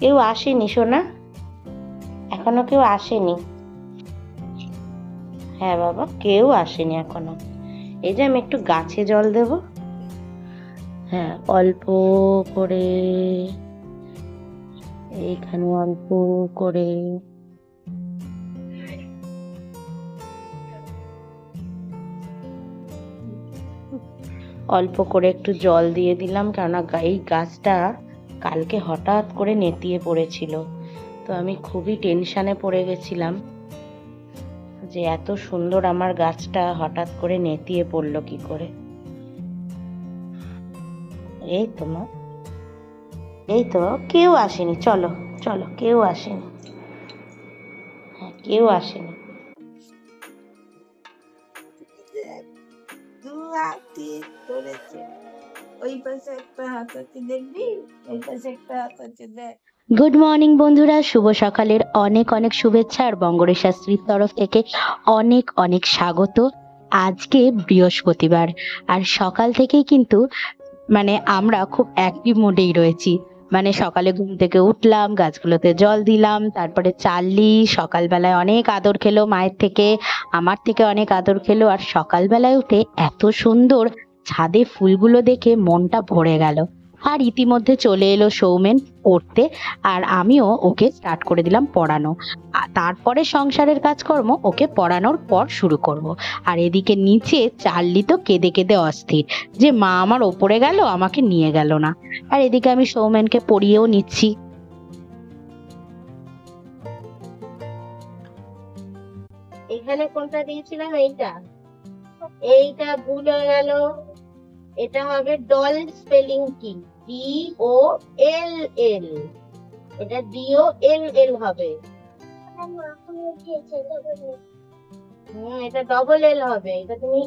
কেউ আসেনি সোনা, এখনো কেউ আসেনি। হ্যাঁ বাবা, কেউ আসেনি এখনো। এই যে আমি একটু গাছে জল দেব। হ্যাঁ, অল্প করে, এইখানে অল্প করে। অল্প করে একটু জল দিয়ে দিলাম, কেননা এই গাছটা কালকে হঠাৎ করে নেতিয়ে পড়েছিল। তো আমি খুবই টেনশানে পড়ে গেছিলাম যে এত সুন্দর আমার গাছটা হঠাৎ করে নেতিয়ে পড়লো কি করে। এই তো মা, এই তো কেউ আসেনি, চলো চলো, কেউ আসেনি। হ্যাঁ, কেউ আসেনি। গুড মর্নিং বন্ধুরা, শুভ সকালের অনেক অনেক শুভেচ্ছা আর বঙ্গরের শাস্ত্রীর তরফ থেকে অনেক অনেক স্বাগত। আজকে বৃহস্পতিবার, আর সকাল থেকেই কিন্তু আমরা খুব অ্যাক্টিভ মোডেই রয়েছি। সকালে ঘুম থেকে উঠলাম, গাছগুলোতে জল দিলাম, তারপরে চার্লি সকালবেলায় অনেক আদর খেলো মায়ের থেকে, আমার থেকে অনেক আদর খেলো। আর সকালবেলায় উঠে এত সুন্দর ছাদে ফুলগুলো দেখে মনটা ভরে গেল। আর ইতিমধ্যে চলে এলো সৌমেন পড়তে, আর আমিও ওকে স্টার্ট করে দিলাম পড়ানো। তারপরে সংসারের কাজকর্ম ওকে পড়ানোর পর শুরু করব। আর এদিকে নিচে চার্লি তো কেঁদে কেঁদে অস্থির যে মা আমার ওপরে গেল, আমাকে নিয়ে গেল না। আর এদিকে আমি সৌমেনকে পড়িয়েও নিচ্ছি। এখানে কোনটা দিয়েছিলাম? এইটা, এইটা ভুল হয়ে গেল। এটা হবে ডল স্পেলিং কি, DOLL, এটা DOLL হবে। এটা ডবল এল হবে। এটা তুমি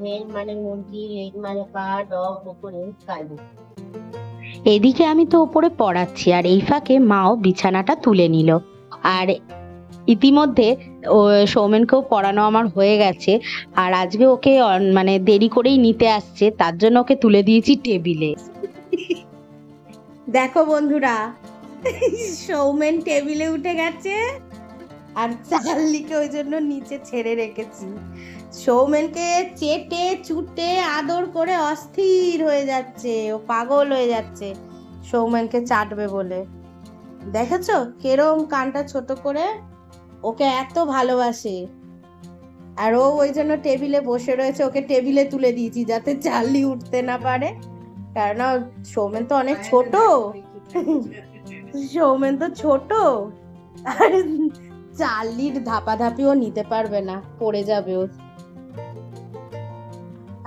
হেল মানে মুরগি, লেগ মানে পা, ডগ উপরে কালি। এদিকে আমি তো উপরে পড়াচ্ছি, আর এই ফাঁকে মাও বিছানাটা তুলে নিল। আর ইতিমধ্যে সৌমেনকেও পড়ানো আমার হয়ে গেছে। আর আজকে ওকে দেরি করেই নিতে আসছে, তার জন্য ওকে তুলে দিয়েছি টেবিলে। দেখো বন্ধুরা, সৌমেন টেবিলে উঠে গেছে, আর চার্লিকে ওই জন্য নিচে ছেড়ে রেখেছি। সৌমেনকে চেটে চুটে আদর করে অস্থির হয়ে যাচ্ছে, ও পাগল হয়ে যাচ্ছে সৌমেনকে চাটবে বলে। দেখেছো কেরম কানটা ছোট করে, ওকে এত ভালোবাসে। আর ও ওই জন্য টেবিলে বসে রয়েছে, ওকে টেবিলে তুলে দিয়েছি যাতে চার্লি উঠতে না পারে, কারণ সৌমেন তো অনেক ছোট। সৌমেন তো ছোট, আর চার্লির ধাপাধাপিও নিতে পারবে না, পড়ে যাবে ও।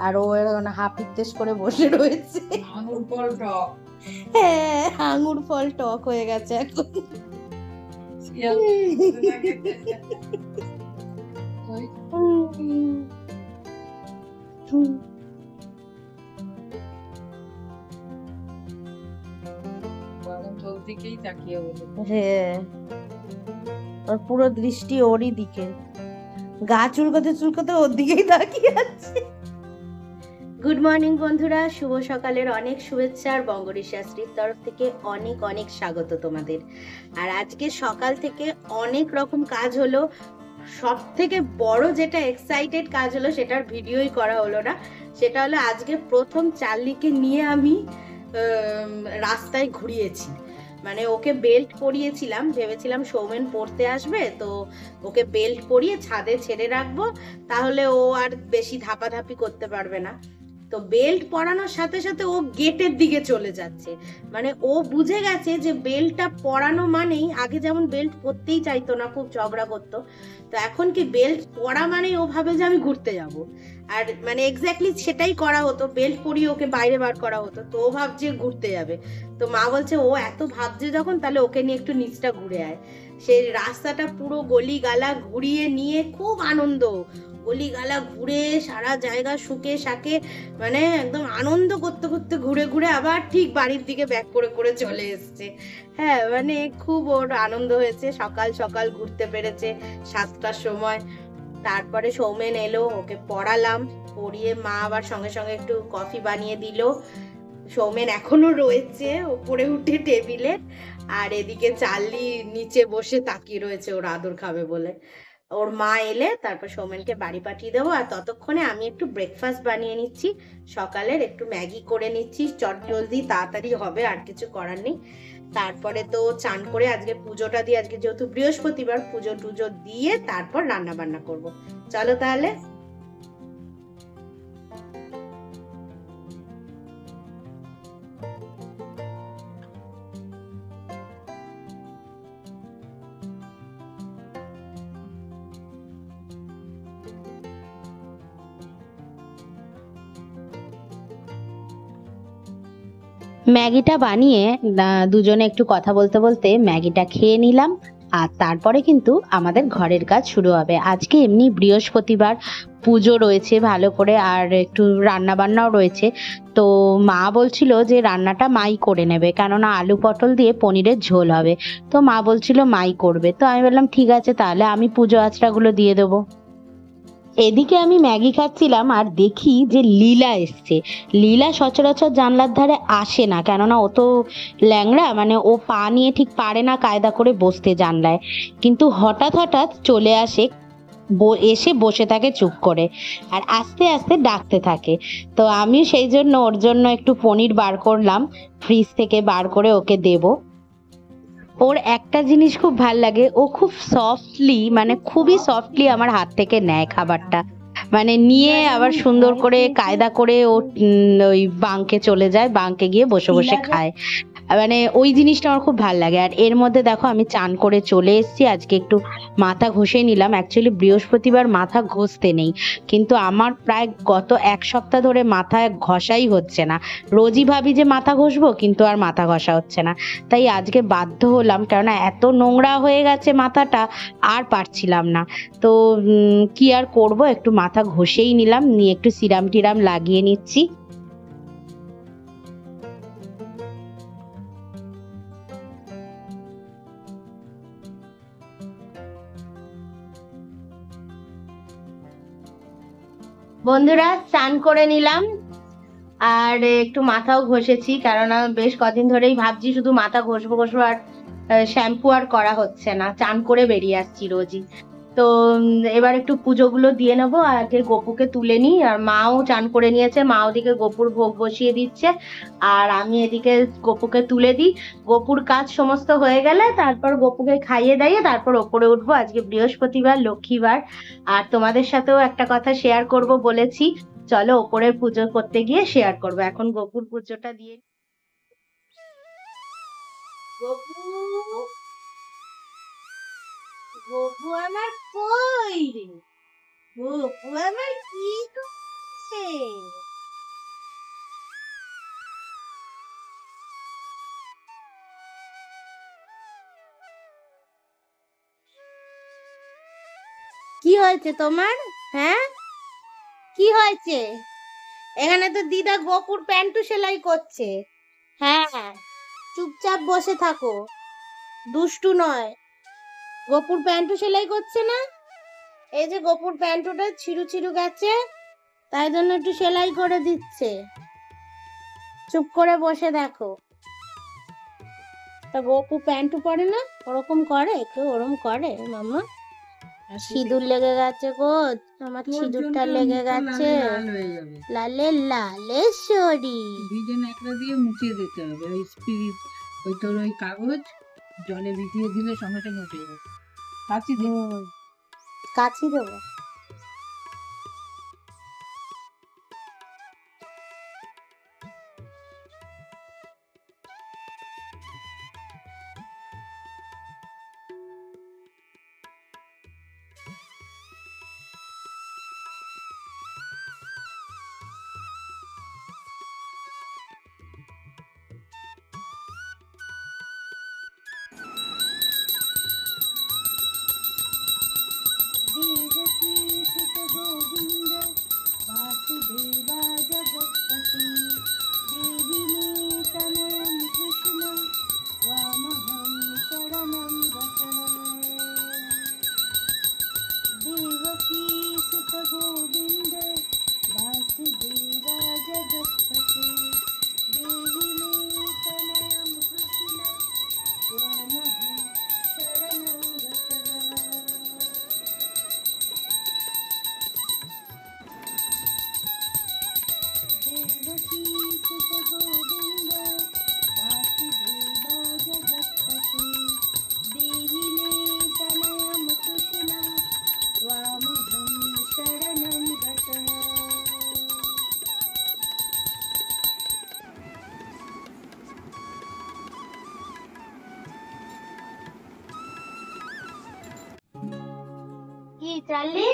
আর ও এখন হাপিত্তেশ করে বসে রয়েছে। আঙুর ফল টক, হ্যাঁ আঙুর ফল টক হয়ে গেছে এখন। হ্যাঁ, ওর পুরো দৃষ্টি ওরই দিকে, গা চুলকোতে চুলকোতে ওর দিকেই তাকিয়ে আছে। গুড মর্নিং বন্ধুরা, শুভ সকালের অনেক শুভেচ্ছা আর বঙ্গরের শাস্ত্রীর তরফ থেকে অনেক অনেক স্বাগত তোমাদের। আর আজকে সকাল থেকে অনেক রকম কাজ হলো। সব থেকে বড় যেটা এক্সাইটেড কাজ হলো, সেটার ভিডিওই করা হলো না, সেটা হলো আজকে প্রথম চার্লিকে নিয়ে আমি রাস্তায় ঘুরিয়েছি। ওকে বেল্ট পরিয়েছিলাম, ভেবেছিলাম সৌমেন পড়তে আসবে তো ওকে বেল্ট পরিয়ে ছাদে ছেড়ে রাখবো, তাহলে ও আর বেশি ধাপাধাপি করতে পারবে না। তো বেল্ট পরানোর সাথে সাথে ও গেটের দিকে চলে যাচ্ছে। ও বুঝে গেছে যে বেল্টটা পরানো মানেই, আগে যেমন বেল্ট পরতেই চাইতো না, খুব ঝগড়া করতো, তো এখন কি বেল্ট পরা মানেই ও ভাবে যে আমি ঘুরতে যাব। আর এক্স্যাক্টলি সেটাই করা হতো, বেল্ট পরিয়ে ওকে বাইরে বার করা হতো, তো ও ভাবছে ঘুরতে যাবে। তো মা বলছে ও এত ভাবছে যখন, তাহলে ওকে নিয়ে একটু নিচটা ঘুরে আয়। সেই রাস্তাটা পুরো গলি গালা ঘুরিয়ে নিয়ে খুব আনন্দ, গলি গালা ঘুরে সারা জায়গা শুকে শাকে একদম আনন্দ করতে করতে ঘুরে ঘুরে আবার ঠিক বাড়ির দিকে ব্যাক করে করে চলে এসছে। হ্যাঁ, খুব ওর আনন্দ হয়েছে, সকাল সকাল ঘুরতে পেরেছে 7টার সময়। তারপরে সৌমেন এলো, ওকে পড়ালাম, পড়িয়ে মা আবার সঙ্গে সঙ্গে একটু কফি বানিয়ে দিল। সৌমেন এখনো রয়েছে ওপরে উঠে টেবিলে, আর এদিকে চার্লি নিচে বসে তাকিয়ে রয়েছে ওর আদর খাবে বলে। ওর মা এলে তারপর সৌমেনকে বাড়ি পাঠিয়ে দেবো, আর ততক্ষণে আমি একটু ব্রেকফাস্ট বানিয়ে নিচ্ছি সকালের, একটু ম্যাগি করে নিচ্ছি, চটজলদি তাড়াতাড়ি হবে, আর কিছু করার নেই। তারপরে তো চান করে আজকে পুজোটা দিয়ে, আজকে যেহেতু বৃহস্পতিবার, পুজো টুজো দিয়ে তারপর রান্না বান্না করব। চলো তাহলে। ম্যাগিটা বানিয়ে দুজনে একটু কথা বলতে বলতে ম্যাগিটা খেয়ে নিলাম, আর তারপরে কিন্তু আমাদের ঘরের কাজ শুরু হবে। আজকে এমনি বৃহস্পতিবার, পুজো রয়েছে ভালো করে, আর একটু রান্না বান্নাও রয়েছে। তো মা বলছিল যে রান্নাটা মাই করে নেবে, কেননা আলু পটল দিয়ে পনিরের ঝোল হবে। তো মা বলছিল মাই করবে, তো আমি বললাম ঠিক আছে, তাহলে আমি পুজো আচড়াগুলো দিয়ে দেবো। এদিকে আমি ম্যাগি খাচ্ছিলাম আর দেখি যে লীলা এসছে। লীলা সচরাচর জানলার ধারে আসে না, কেননা ও তো ল্যাংড়া, মানে ও পা নিয়ে ঠিক পারে না কায়দা করে বসতে জানলায়, কিন্তু হঠাৎ হঠাৎ চলে আসে, এসে বসে থাকে চুপ করে, আর আস্তে আস্তে ডাকতে থাকে। তো আমি সেই জন্য ওর জন্য একটু পনির বার করলাম, ফ্রিজ থেকে বার করে ওকে দেবো। ওর একটা জিনিস খুব ভাল লাগে, ও খুব সফটলি, মানে খুবই সফটলি আমার হাত থেকে নেয় খাবারটা, মানে নিয়ে আবার সুন্দর করে কায়দা করে ও ওই বাঙ্কে চলে যায়, বাঙ্কে গিয়ে বসে বসে খায়। মানে ওই জিনিসটা আমার খুব ভাল লাগে। আর এর মধ্যে দেখো আমি চান করে চলে এসেছি, আজকে একটু মাথা ঘষে নিলাম। অ্যাকচুয়ালি বৃহস্পতিবার মাথা ঘষতে নেই, কিন্তু আমার প্রায় গত এক সপ্তাহ ধরে মাথা ঘষাই হচ্ছে না। রোজই ভাবি যে মাথা ঘষবো, কিন্তু আর মাথা ঘষা হচ্ছে না, তাই আজকে বাধ্য হলাম, কেননা এত নোংরা হয়ে গেছে মাথাটা, আর পারছিলাম না। তো কি আর করব, একটু মাথা ঘষেই নিলাম, নিয়ে একটু সিরাম টিরাম লাগিয়ে নিচ্ছি। বন্ধুরা, স্নান করে নিলাম আর একটু মাথাও ঘষেছি, কেননা বেশ কদিন ধরেই ভাবছি শুধু মাথা ঘষবো ঘষবো, আর শ্যাম্পু আর করা হচ্ছে না, চান করে বেরিয়ে আসছি রোজই। তো এবার একটু পুজোগুলো দিয়ে নেবো, আগে গপুকে তুলে নিই। আর মাও চান করে নিয়েছে, মা ওদিকে গপুর ভোগ বসিয়ে দিচ্ছে, আর আমি এদিকে গপুকে তুলে দিই। গপুর কাজ সমস্ত হয়ে গেলে তারপর গপুকে খাইয়ে দাইয়ে তারপর ওপরে উঠবো। আজকে বৃহস্পতিবার, লক্ষ্মীবার, আর তোমাদের সাথেও একটা কথা শেয়ার করব বলেছি, চলো ওপরের পুজো করতে গিয়ে শেয়ার করবো। এখন গপুর পুজোটা দিয়ে। গপু, গপু আমার কই রে? গপু আমার কি করছে? কি হয়েছে তোমার? হ্যাঁ, কি হয়েছে? এখানে তো দিদা গপুর প্যান্টু সেলাই করছে। হ্যাঁ, চুপচাপ বসে থাকো, দুষ্টু নয়। গপুর প্যান্টু সেলাই করছে না? এই যে গপুর প্যান্টুটা ছিঁড়ু ছিঁড়ু গেছে, তাই জন্য একটু সেলাই করে দিচ্ছে। চুপ করে বসে দেখো। তা গপু প্যান্টু পরে না? ওরকম করে, কেউ ওরকম করে মামা? সিঁদুর লেগে গেছে গো, আমার সিঁদুরটা লেগে গেছে, লালে লালেশ্বরী। ভিজে ন্যাকড়া দিয়ে মুছিয়ে দিতে হবে, ওই স্পিরিট, ওই তোর ওই কাগজ জলে ভিজিয়ে দিলে সঙ্গে সঙ্গে উঠে যাবে। কাচি দেবো, কাচি দেবো। চার্লি,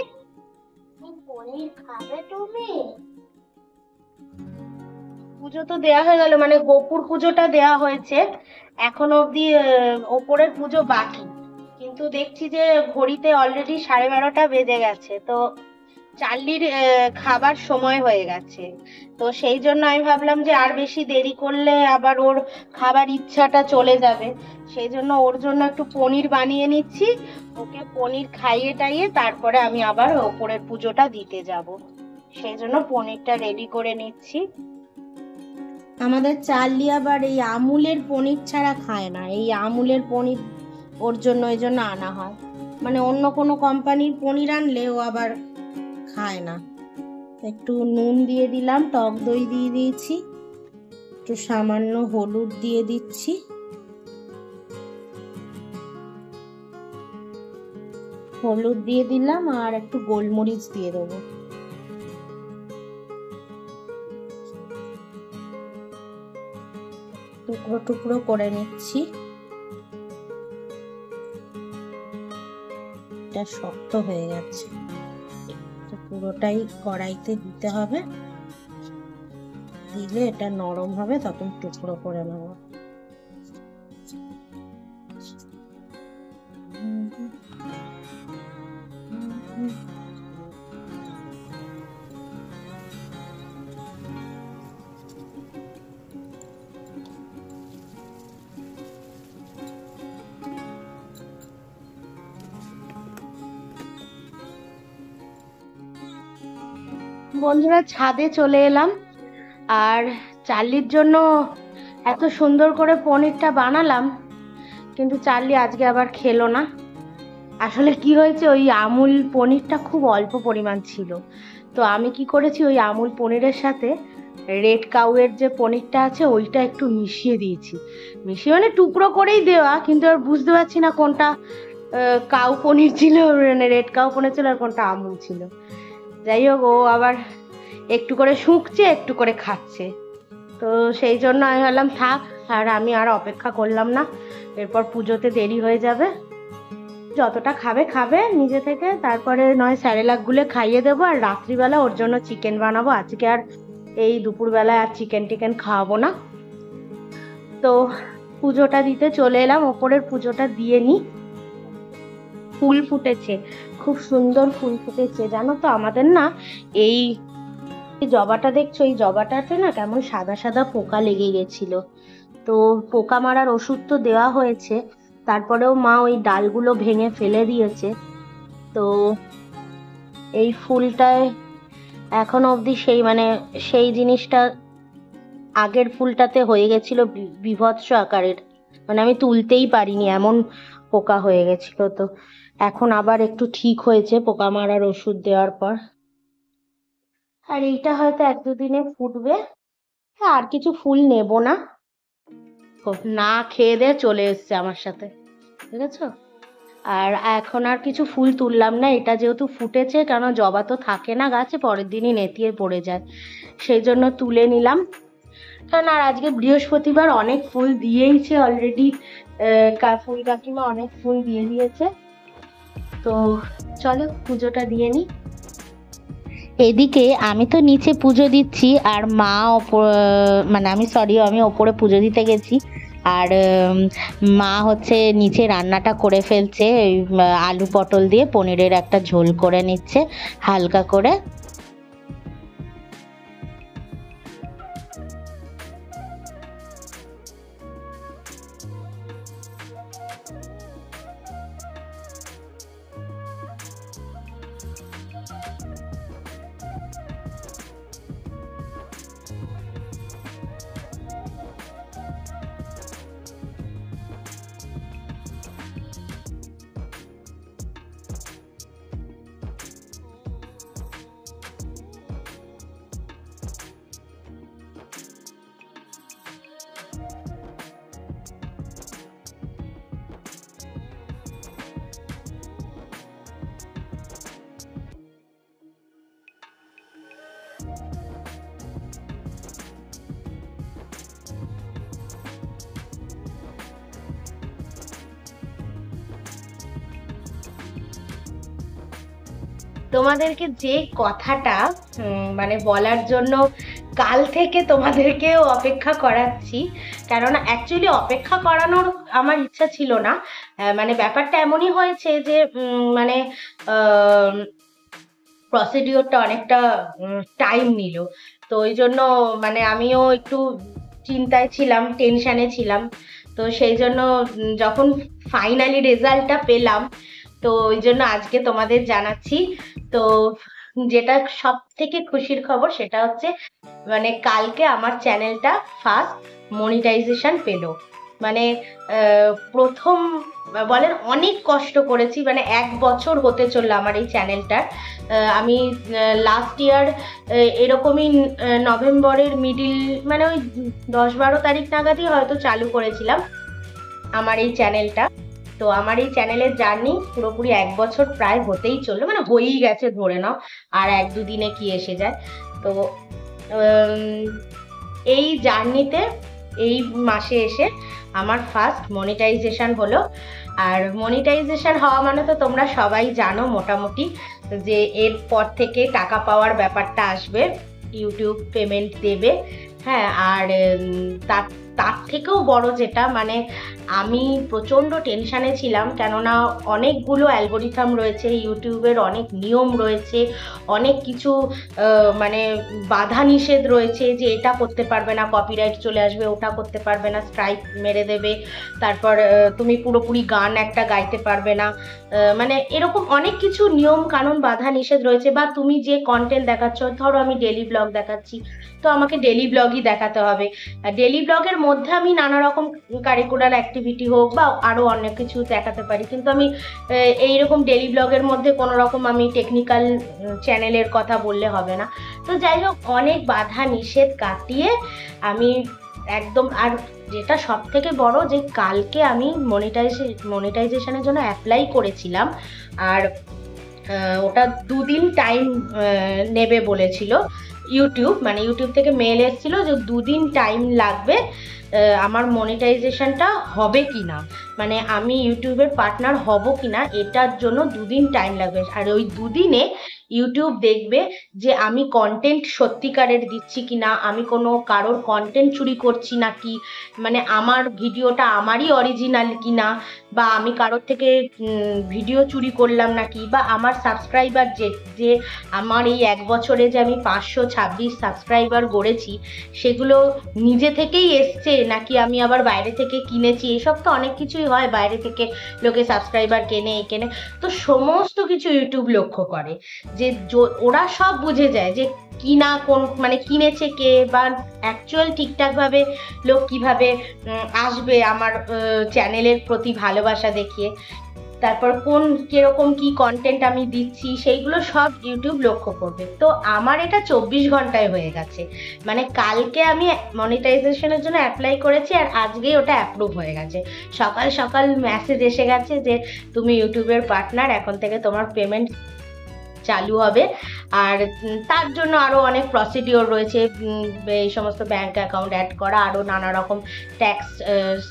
পনির খাবে তুমি? পুজো তো দেয়া হয়ে গেল, মানে গোপুর পুজোটা দেয়া হয়েছে, এখন অবধি ওপরের পুজো বাকি। কিন্তু দেখছি যে ঘড়িতে অলরেডি 12:30 বেজে গেছে, তো চার্লির খাবার সময় হয়ে গেছে। তো সেই জন্য আমি ভাবলাম যে আর বেশি দেরি করলে আবার ওর খাবার ইচ্ছাটা চলে যাবে, সেই জন্য ওর জন্য একটু পনির বানিয়ে নিচ্ছি। ওকে পনির খাইয়ে টাইয়ে তারপরে আমি আবার ওপরের পুজোটা দিতে যাব, সেই জন্য পনিরটা রেডি করে নিচ্ছি। আমাদের চার্লি আবার এই আমুলের পনির ছাড়া খায় না, এই আমুলের পনির ওর জন্য এই জন্য আনা হয়, মানে অন্য কোনো কোম্পানির পনির আনলে ও আবার খায় না। একটু নুন দিয়ে দিলাম, টক দই দিয়ে দিয়েছি, একটু সামান্য হলুদ দিয়ে দিচ্ছি, হলুদ দিয়ে দিলাম, আর একটু গোলমরিচ দিয়ে দেবো। টুকরো টুকরো করে নিচ্ছি। এটা শক্ত হয়ে গেছে, পুরোটাই কড়াইতে দিতে হবে, দিলে এটা নরম হবে, তখন টুকরো করে নেব। বন্ধুরা, ছাদে চলে এলাম, আর চার্লির জন্য এত সুন্দর করে পনিরটা বানালাম, কিন্তু চার্লি আজকে আবার খেলো না। আসলে কি হয়েছে, ওই আমুল পনিরটা খুব অল্প পরিমাণ ছিল, তো আমি কি করেছি, ওই আমুল পনিরের সাথে রেড কাউয়ের যে পনিরটা আছে ওইটা একটু মিশিয়ে দিয়েছি। মিশিয়ে মানে টুকরো করেই দেওয়া, কিন্তু আর বুঝতে পারছি না কোনটা কাউ পনির ছিল, মানে রেড কাউ পনির ছিল, আর কোনটা আমুল ছিল। যাই হোক, ও আবার একটু করে শুঁকছে, একটু করে খাচ্ছে, তো সেই জন্য আমি ভাবলাম থাক, আর আমি আর অপেক্ষা করলাম না, এরপর পুজোতে দেরি হয়ে যাবে। যতটা খাবে খাবে নিজে থেকে, তারপরে নয় স্যারেলাক গুলে খাইয়ে দেবো, আর রাত্রিবেলা ওর জন্য চিকেন বানাবো। আজকে আর এই দুপুরবেলায় আর চিকেন টিকেন খাওয়াবো না। তো পুজোটা দিতে চলে এলাম, ওপরের পুজোটা দিয়ে নি। ফুল ফুটেছে, খুব সুন্দর ফুল ফুটেছে, জানো তো আমাদের না এই জবাটা দেখছো, এই জবাটাতে না কেমন সাদা সাদা পোকা লেগে গেছিল, তো পোকা মারার ওষুধ তো দেওয়া হয়েছে, তারপরেও মা ওই ডালগুলো ভেঙে ফেলে দিয়েছে। তো এই ফুলটায় এখন অবধি সেই জিনিসটা আগের ফুলটাতে হয়ে গেছিল বিভৎস আকারের, মানে আমি তুলতেই পারিনি, এমন পোকা হয়ে গেছিল। তো এখন আবার একটু ঠিক হয়েছে পোকা মারার ওষুধ দেওয়ার পর, আর এইটা হয়তো 1-2 দিনে ফুটবে। আর কিছু ফুল নেব না, না খেয়ে দিয়ে চলে এসছে আমার সাথে, বুঝেছো? আর এখন আর কিছু ফুল তুললাম না, এটা যেহেতু ফুটেছে, কেন জবা তো থাকে না গাছে, পরের দিনই নেতিয়ে পড়ে যায়, সেই জন্য তুলে নিলাম। কারণ আর আজকে বৃহস্পতিবার, অনেক ফুল দিয়েইছে অলরেডি, ফুল কাকিমা অনেক ফুল দিয়ে দিয়েছে। তো চলো পুজোটা দিয়ে নি। এদিকে আমি তো নিচে পুজো দিচ্ছি, আর মা আমি ওপরে পুজো দিতে গেছি, আর মা হচ্ছে নিচে রান্নাটা করে ফেলছে, আলু পটল দিয়ে পনিরের একটা ঝোল করে নিচ্ছে হালকা করে। তোমাদেরকে যে কথাটা মানে বলার জন্য কাল থেকে তোমাদেরকেও অপেক্ষা করাচ্ছি, কেননা অ্যাকচুয়ালি অপেক্ষা করানোর আমার ইচ্ছা ছিল না। মানে ব্যাপারটা এমনই হয়েছে যে মানে প্রসিডিওরটা অনেকটা টাইম নিল, তো ওই জন্য মানে আমিও একটু চিন্তায় ছিলাম, টেনশানে ছিলাম। তো সেই জন্য যখন ফাইনালি রেজাল্টটা পেলাম, তো ওই জন্য আজকে তোমাদের জানাচ্ছি। তো যেটা সব থেকে খুশির খবর সেটা হচ্ছে মানে কালকে আমার চ্যানেলটা ফার্স্ট মনিটাইজেশন পেলো। মানে প্রথম বলেন অনেক কষ্ট করেছি, মানে 1 বছর হতে চললো আমার এই চ্যানেলটার। আমি লাস্ট ইয়ার এরকমই নভেম্বরের মিডিল মানে ওই 10-12 তারিখ নাগাদই হয়তো চালু করেছিলাম আমার এই চ্যানেলটা। তো আমার এই চ্যানেলের জার্নি পুরোপুরি 1 বছর প্রায় হতেই চললো, মানে হয়েই গেছে ধরে নাও, আর 1-2 দিনে কি এসে যায়। তো এই জার্নিতে এই মাসে এসে আমার ফার্স্ট মনিটাইজেশন হলো। আর মনিটাইজেশন হওয়া মানে তো তোমরা সবাই জানো মোটামুটি, যে এরপর থেকে টাকা পাওয়ার ব্যাপারটা আসবে, ইউটিউব পেমেন্ট দেবে। হ্যাঁ, আর তার থেকেও বড় যেটা, মানে আমি প্রচণ্ড টেনশানে ছিলাম, কেননা অনেকগুলো অ্যালগোরিথম রয়েছে ইউটিউবের, অনেক নিয়ম রয়েছে, অনেক কিছু মানে বাধা নিষেধ রয়েছে, যে এটা করতে পারবে না কপিরাইট চলে আসবে, ওটা করতে পারবে না স্ট্রাইক মেরে দেবে, তারপর তুমি পুরোপুরি গান একটা গাইতে পারবে না, মানে এরকম অনেক কিছু নিয়ম কানুন বাধা নিষেধ রয়েছে। বা তুমি যে কন্টেন্ট দেখাচ্ছ, ধরো আমি ডেলি ব্লগ দেখাচ্ছি, তো আমাকে ডেলি ব্লগই দেখাতে হবে। ডেলি ব্লগের মধ্যে আমি নানা রকম কারিকুলার অ্যাক্টিভিটি হোক বা আরও অনেক কিছু দেখাতে পারি, কিন্তু আমি এইরকম ডেলি ব্লগের মধ্যে কোনো রকম আমি টেকনিক্যাল চ্যানেলের কথা বললে হবে না। তো যাই হোক, অনেক বাধা নিষেধ কাটিয়ে আমি একদম, আর যেটা সব থেকে বড়, যে কালকে আমি মনিটাইজেশনের জন্য অ্যাপ্লাই করেছিলাম, আর ওটা 2 দিন টাইম নেবে বলেছিল ইউটিউব, মানে ইউটিউব থেকে মেল এসেছিল যে 2 দিন টাইম লাগবে আমার মনিটাইজেশনটা হবে কি না, মানে আমি ইউটিউবের পার্টনার হব কি না, এটার জন্য 2 দিন টাইম লাগবে। আর ওই 2 দিনে ইউটিউব দেখবে যে আমি কন্টেন্ট সত্যিকারের দিচ্ছি কি না, আমি কোনো কারোর কন্টেন্ট চুরি করছি নাকি, মানে আমার ভিডিওটা আমারই অরিজিনাল কি না, বা আমি কারোর থেকে ভিডিও চুরি করলাম নাকি, বা আমার সাবস্ক্রাইবার যে আমার এই 1 বছরে যে আমি 526 সাবস্ক্রাইবার গড়েছি, সেগুলো নিজে থেকেই এসছে নাকি আমি আবার বাইরে থেকে কিনেছি। এসব তো অনেক কিছুই হয়, বাইরে থেকে লোকে সাবস্ক্রাইবার কেনে কেনে, তো সমস্ত কিছু ইউটিউব লক্ষ্য করে, যে ওরা সব বুঝে যায় যে কিনা কোন, মানে কিনেছে কে, বা অ্যাকচুয়াল ঠিকঠাকভাবে লোক কিভাবে আসবে আমার চ্যানেলের প্রতি ভালোবাসা দেখিয়ে, তারপর কোন কিরকম কি কন্টেন্ট আমি দিচ্ছি, সেইগুলো সব ইউটিউব লক্ষ্য করবে। তো আমার এটা 24 ঘন্টায় হয়ে গেছে, মানে কালকে আমি মনিটাইজেশনের জন্য অ্যাপ্লাই করেছি, আর আজকেই ওটা অ্যাপ্রুভ হয়ে গেছে। সকাল সকাল মেসেজ এসে গেছে যে তুমি ইউটিউবের পার্টনার, এখন থেকে তোমার পেমেন্ট চালু হবে। আর তার জন্য আরও অনেক প্রসিডিওর রয়েছে, এই সমস্ত ব্যাঙ্ক অ্যাকাউন্ট অ্যাড করা, আরও নানা রকম ট্যাক্স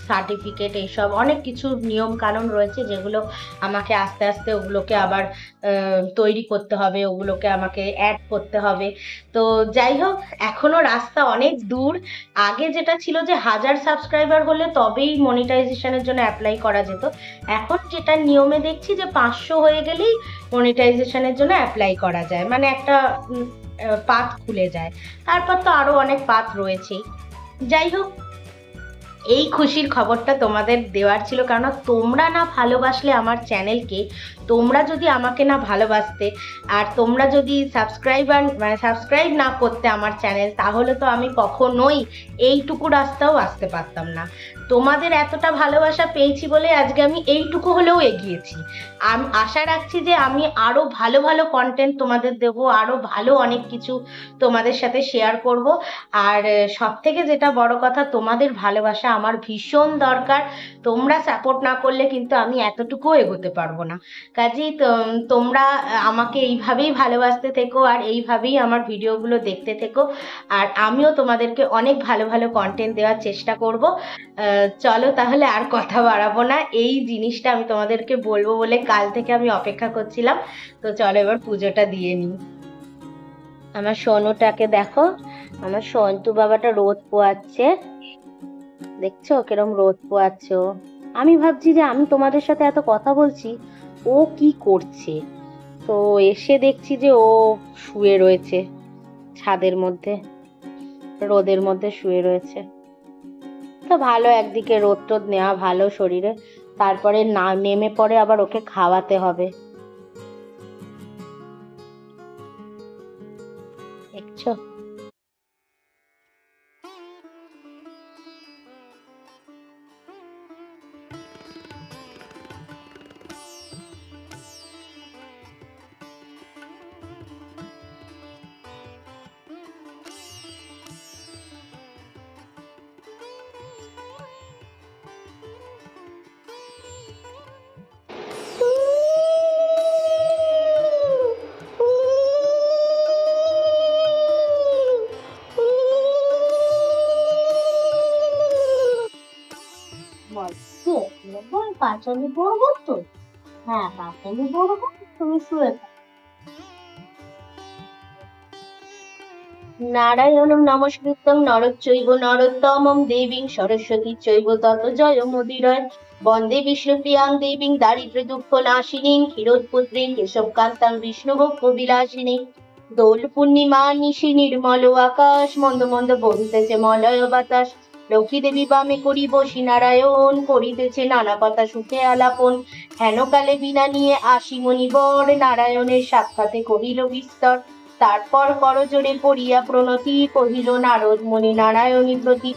সার্টিফিকেট, এইসব অনেক কিছু নিয়ম কানুন রয়েছে, যেগুলো আমাকে আস্তে আস্তে ওগুলোকে আবার তৈরি করতে হবে, ওগুলোকে আমাকে অ্যাড করতে হবে। তো যাই হোক, এখনও রাস্তা অনেক দূর। আগে যেটা ছিল যে 1000 সাবস্ক্রাইবার হলে তবেই মনিটাইজেশনের জন্য অ্যাপ্লাই করা যেত, এখন যেটা নিয়মে দেখছি যে 500 হয়ে গেলেই মনিটাইজেশনের জন্য অ্যাপ্লাই করা যায়, মানে একটা পাথ খুলে যায়। তারপর তো আরও অনেক পাথ রয়েছেই। যাই হোক, এই খুশির খবরটা তোমাদের দেওয়ার ছিল, কারণ তোমরা না ভালোবাসলে আমার চ্যানেলকে, তোমরা যদি আমাকে না ভালোবাসতে, আর তোমরা যদি সাবস্ক্রাইব না করতে আমার চ্যানেল, তাহলে তো আমি কখনোই এইটুকু রাস্তাও আসতে পারতাম না। তোমাদের এতটা ভালোবাসা পেয়েছি বলে আজকে আমি এইটুকু হলেও এগিয়েছি। আমি আশা রাখছি যে আমি আরও ভালো ভালো কন্টেন্ট তোমাদের দেবো, আরও ভালো অনেক কিছু তোমাদের সাথে শেয়ার করব। আর সব থেকে যেটা বড় কথা, তোমাদের ভালোবাসা আমার ভীষণ দরকার। তোমরা সাপোর্ট না করলে কিন্তু আমি এতটুকুও এগোতে পারবো না। কাজেই তোমরা আমাকে এইভাবেই ভালোবাসতে থেকো আর এইভাবেই আমার ভিডিওগুলো দেখতে থেকো, আর আমিও তোমাদেরকে অনেক ভালো ভালো কন্টেন্ট দেওয়ার চেষ্টা করব। চলো তাহলে আর কথা বাড়াবো না, এই জিনিসটা আমি তোমাদেরকে বলবো বলে কাল থেকে আমি অপেক্ষা করছিলাম। তো চলো এবার পুজোটা দিয়ে নিই। আমার সোনুটাকে দেখো, আমার সন্তু বাবাটা রোদ পোয়াচ্ছে, দেখছো কিরম রোদ পোয়াচ্ছে ও। আমি ভাবছি যে আমি তোমাদের সাথে এত কথা বলছি, ও কি করছে। তো এসে দেখছি যে ও শুয়ে রয়েছে ছাদের মধ্যে, রোদের মধ্যে শুয়ে রয়েছে। তো ভালো, একদিকে রোদ টোদ নেওয়া ভালো শরীরে, তারপরে না নেমে পড়ে আবার ওকে খাওয়াতে হবে, দেখছো। পাঁচালি পড়বো তো, হ্যাঁ পাঁচালি পড়বো, তুমি শুয়ে থাকো। নারায়ণং নমস্কৃত্যং নরচৈব নরোত্তমং দেবীং সরস্বতী চৈব তত জয়মুদীরয়। বন্দে বিষ্ণুপ্রিয়াং দেবীং দারিদ্র্য দুঃখ নাশিনীং ক্ষীরোৎপুত্রীং কেশবকান্তাং বিষ্ণুভোগ বিলাসিনী। দোল পূর্ণিমা নিশি নির্মল আকাশ, মন্দ মন্দ বহিতেছে মলয় বাতাস। লক্ষ্মী দেবী বামে করি বসি নারায়ণ, করিতেছে নানা কথা সুখে আলাপন। হেনকালে বিনা নিয়ে আসি মণিবর, নারায়ণের সাক্ষাতে কহিল বিস্তর। তারপর করজোড়ে পড়িয়া প্রণতি, কহিল নারদ মুনি নারায়ণী প্রতি।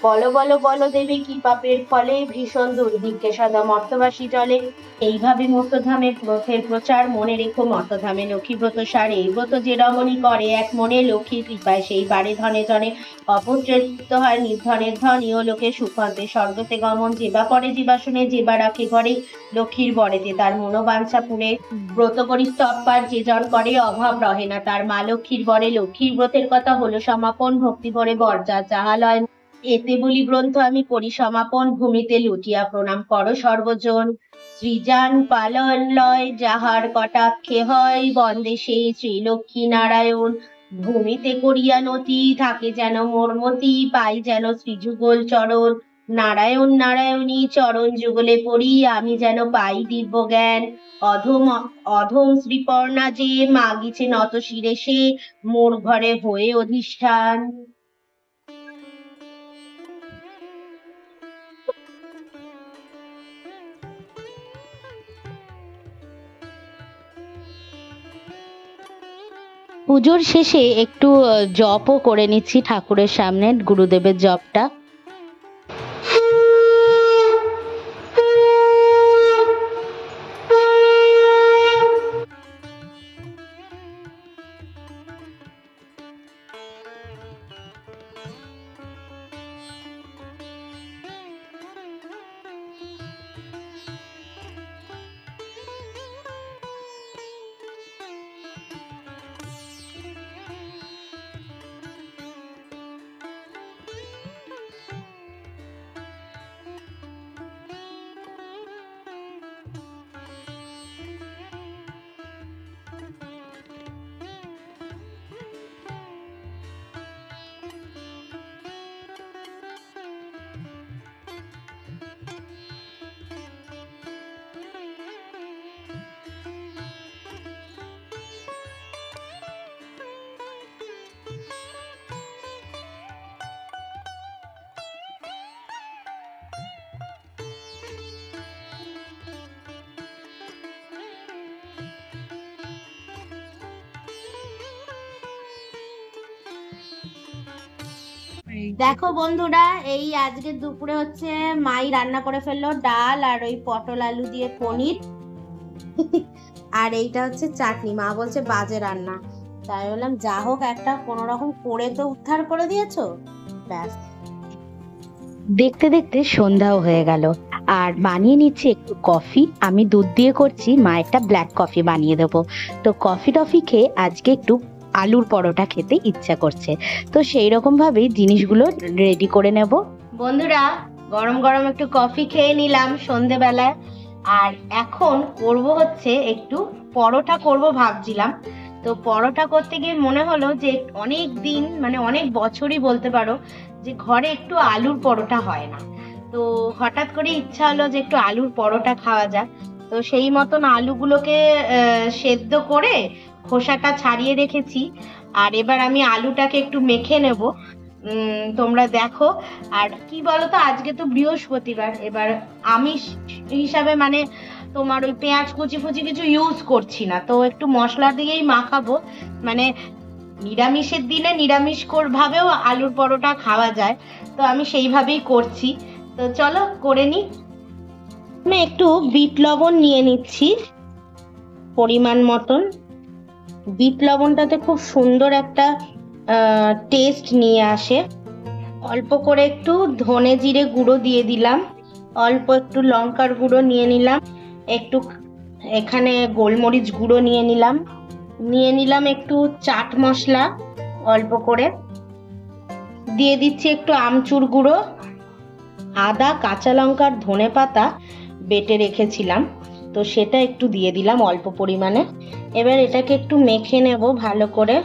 বলো বলো বলো দেবী কি পাপের ফলে, ভীষণ দুর্ভিক্ষে সদা মর্তবাসী জলে। এইভাবে মর্তধামে ব্রতের প্রচার, মনে রেখো মর্তধামে লক্ষ্মী ব্রত সারে। এই ব্রত যে রমণী করে এক মনে, লক্ষ্মীর কৃপায় সেই বাড়ে ধনে জনে। অপুত্রিত হয় নির্ধনের ধন, ইহ লোকে সুখন্তে স্বর্গতে গমন। যেবা করে যেবা শুনে যেবা রাখে ঘরে, লক্ষ্মীর বরেতে তার মনোবাঞ্ছা পুরে। ব্রত করি স্তবপাঠ যে জন করে, অভাব রহে না তার মা লক্ষ্মীর বরে। লক্ষ্মীর ব্রতের কথা হলো সমাপন, ভক্তি ভরে বরজা যাহালয়। এতে বলি গ্রন্থ আমি করি সমাপন, ভূমিতে লুটিয়া প্রণাম করো সর্বজন। সৃজান পালন লয় যাহার কটাক্ষে হয়, বন্দে সেই শ্রীলক্ষ্মী নারায়ণ। ভূমিতে করিয়া নতি থাকে যেন মোর মতি, পাই যেন শ্রীযুগল চরণ। নারায়ণ নারায়ণী চরণ যুগলে পড়ি, আমি যেন পাই দিব্য জ্ঞান। অধম অধম শ্রীপর্ণা যে মাগিছে নত শিরে সে, মোর ঘরে হয়ে অধিষ্ঠান। পুজোর শেষে একটু জপও করে নিচ্ছি ঠাকুরের সামনে, গুরুদেবের জপটা। দেখো বন্ধুরা, এই আজকে দুপুরে হচ্ছে মাই রান্না করে ফেললো ডাল আর ওই পটল আলু দিয়ে পনির। আর এইটা হচ্ছে চাটনি। মা বলছে বাজে রান্না, তাই বললাম যা হোক একটা কোনো রকম করে তো উদ্ধার করে দিয়েছো, ব্যাস। দেখতে দেখতে সন্ধ্যাও হয়ে গেল, আর বানিয়ে নিচ্ছি একটু কফি। আমি দুধ দিয়ে করছি, মা একটা ব্ল্যাক কফি বানিয়ে দেবো। তো কফি টফি খেয়ে আজকে একটু আলুর পরোটা খেতে ইচ্ছা করছে, তো সেই রকম ভাবেই জিনিসগুলো রেডি করে নেব। বন্ধুরা, গরম গরম একটু কফি খেয়ে নিলাম সন্ধেবেলায়, আর এখন করব হচ্ছে একটু পরোটা করব ভাবছিলাম। তো পরোটা করতে গিয়ে মনে হলো যে অনেক দিন, মানে অনেক বছরই বলতে পারো, যে ঘরে একটু আলুর পরোটা হয় না। তো হঠাৎ করে ইচ্ছা হলো যে একটু আলুর পরোটা খাওয়া যাক। তো সেই মতন আলুগুলোকে সেদ্ধ করে খোসাটা ছাড়িয়ে রেখেছি, আর এবার আমি আলুটাকে একটু মেখে নেব। তোমরা দেখো। আর কি বলতো, আজকে তো বৃহস্পতিবার, এবার আমিষ হিসাবে মানে তোমার ওই পেঁয়াজ কুচি ফুচি কিছু ইউজ করছি না, তো একটু মশলা দিয়েই মাখাবো। মানে নিরামিষের দিনে নিরামিষ ভাবেও আলুর পরোটা খাওয়া যায়, তো আমি সেইভাবেই করছি। তো চলো করে নি। আমি একটু বিট লবণ নিয়ে নিচ্ছি পরিমাণ মতন। বিট লবণটাতে খুব সুন্দর একটা টেস্ট নিয়ে আসে। অল্প করে একটু ধনে জিরে গুঁড়ো দিয়ে দিলাম, অল্প একটু লঙ্কার গুঁড়ো নিয়ে নিলাম, একটু এখানে গোলমরিচ গুঁড়ো নিয়ে নিলাম একটু চাট মশলা অল্প করে দিয়ে দিচ্ছি, একটু আমচুর গুঁড়ো, আদা কাঁচা লঙ্কার ধনে পাতা বেটে রেখেছিলাম, তো সেটা একটু দিয়ে দিলাম অল্প পরিমাণে। এবার এটাকে একটু মেখে নেব ভালো করে।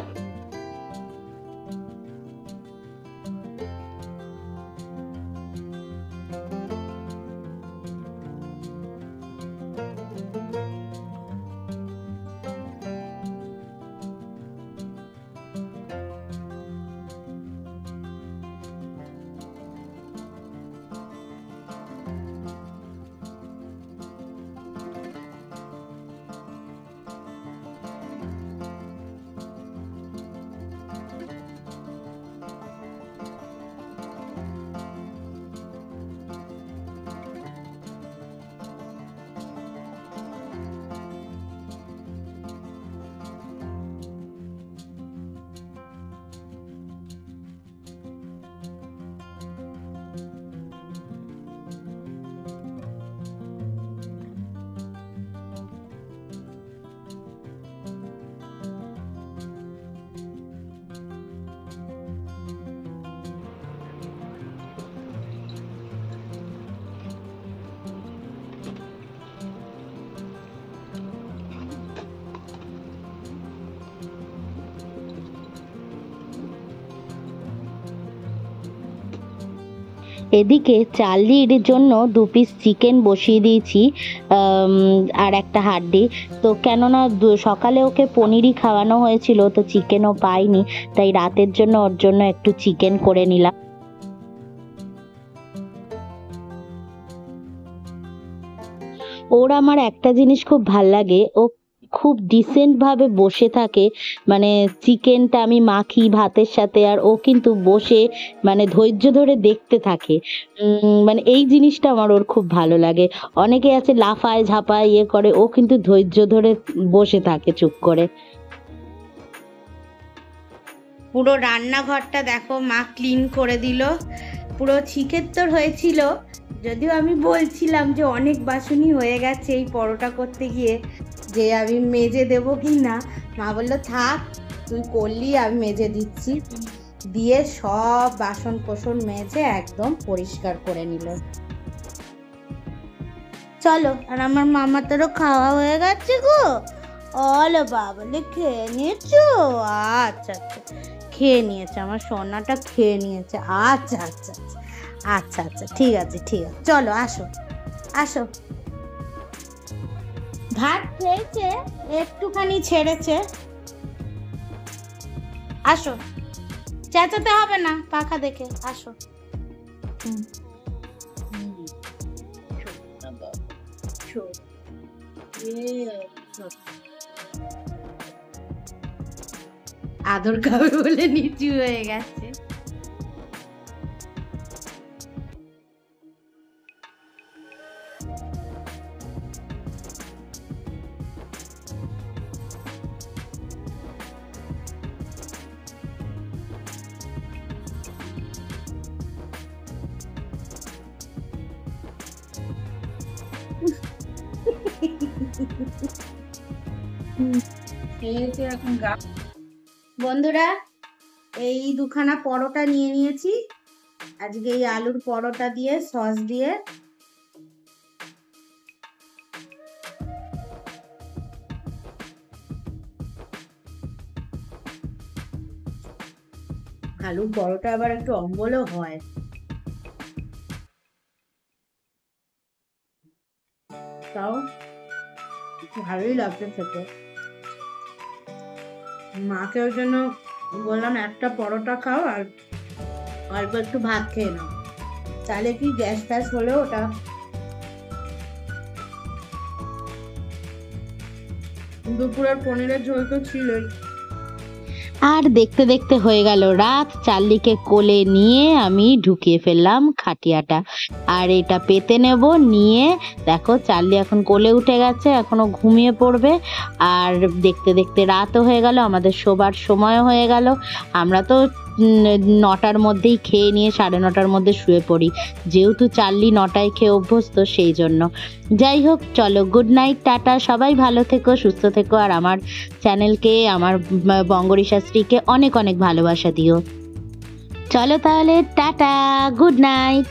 এদিকে চার্লির জন্য 2 পিস চিকেন বসিয়ে দিয়েছি, আর একটা হাড্ডি। তো কেননা সকালে ওকে পনিরই খাওয়ানো হয়েছিল, তো চিকেনও পাইনি, তাই রাতের জন্য ওর জন্য একটু চিকেন করে নিলাম। ওর আমার একটা জিনিস খুব ভাল লাগে, ও খুব ডিসেন্ট ভাবে বসে থাকে, মানে চিকেনটা আমি মাখি ভাতের সাথে, আর ও কিন্তু বসে মানে ধৈর্য ধরে দেখতে থাকে। মানে এই জিনিসটা আমার ওর খুব ভালো লাগে। অনেকে আছে লাফায় ঝাঁপায় ইয়ে করে, ও কিন্তু ধৈর্য ধরে বসে থাকে চুপ করে। পুরো রান্নাঘরটা দেখো মা ক্লিন করে দিল, পুরো ছিকেত্তর হয়েছিল। যদিও আমি বলছিলাম যে অনেক বাসনই হয়ে গেছে এই পরোটা করতে গিয়ে, যে আমি মেজে দেবো কি না, মা বললো থাক তুই করলি, আমি মেজে দিচ্ছি। দিয়ে সব বাসন কোসন মেজে একদম পরিষ্কার করে নিল। চলো, আর আমার মামা তোরও খাওয়া হয়ে গেছে গো। ওলে বাবলে খেয়ে নিয়েছো? আচ্ছা আচ্ছা, খেয়ে নিয়েছে আমার সোনাটা, খেয়ে নিয়েছে। আচ্ছা আচ্ছা আচ্ছা আচ্ছা আচ্ছা, ঠিক আছে ঠিক আছে, চলো আসো আসো। ভাত খেয়েছে, একটুখানি ছেড়েছে। আসো, চেঁচাতে হবে না, পাখা দেখে আসো। আদর খাবে বলে নিচু হয়ে গেছে। খেয়েছে এখন গা বন্ধুরা, এই দুখানা পরোটা নিয়ে নিয়েছি আজকে, এই আলুর পরোটা দিয়ে সস দিয়ে। আলুর পরোটা আবার একটু অম্বলও হয়। তাও ভালোই লাগছে খেতে। মাকে ওই জন্য বললাম একটা পরোটা খাও আর অল্প একটু ভাত খেয়ে নাও, তাহলে কি গ্যাস ট্যাস হলেও ওটা। দুপুরের পনিরের ঝোল তো ছিলই। আর দেখতে দেখতে হয়ে গেল রাত। চার্লিকে কোলে নিয়ে আমি ঢুকিয়ে ফেললাম খাটিয়াটা, আর এটা পেতে নেব। নিয়ে দেখো চার্লি এখন কোলে উঠে গেছে, এখনো ঘুমিয়ে পড়বে। আর দেখতে দেখতে রাতও হয়ে গেল, আমাদের শোবার সময়ও হয়ে গেল। আমরা তো 9টার মধ্যেই খেয়ে নিয়ে 9:30টার মধ্যে শুয়ে পড়ি, যেহেতু চার্লি 9টায় খেয়ে অভ্যস্ত সেই জন্য। যাই হোক, চলো গুড নাইট, টাটা। সবাই ভালো থেকো, সুস্থ থেকো, আর আমার চ্যানেলকে, আমার বঙ্গরী শাস্ত্রীকে অনেক অনেক ভালোবাসা দিও। চলো তাহলে, টাটা, গুড নাইট।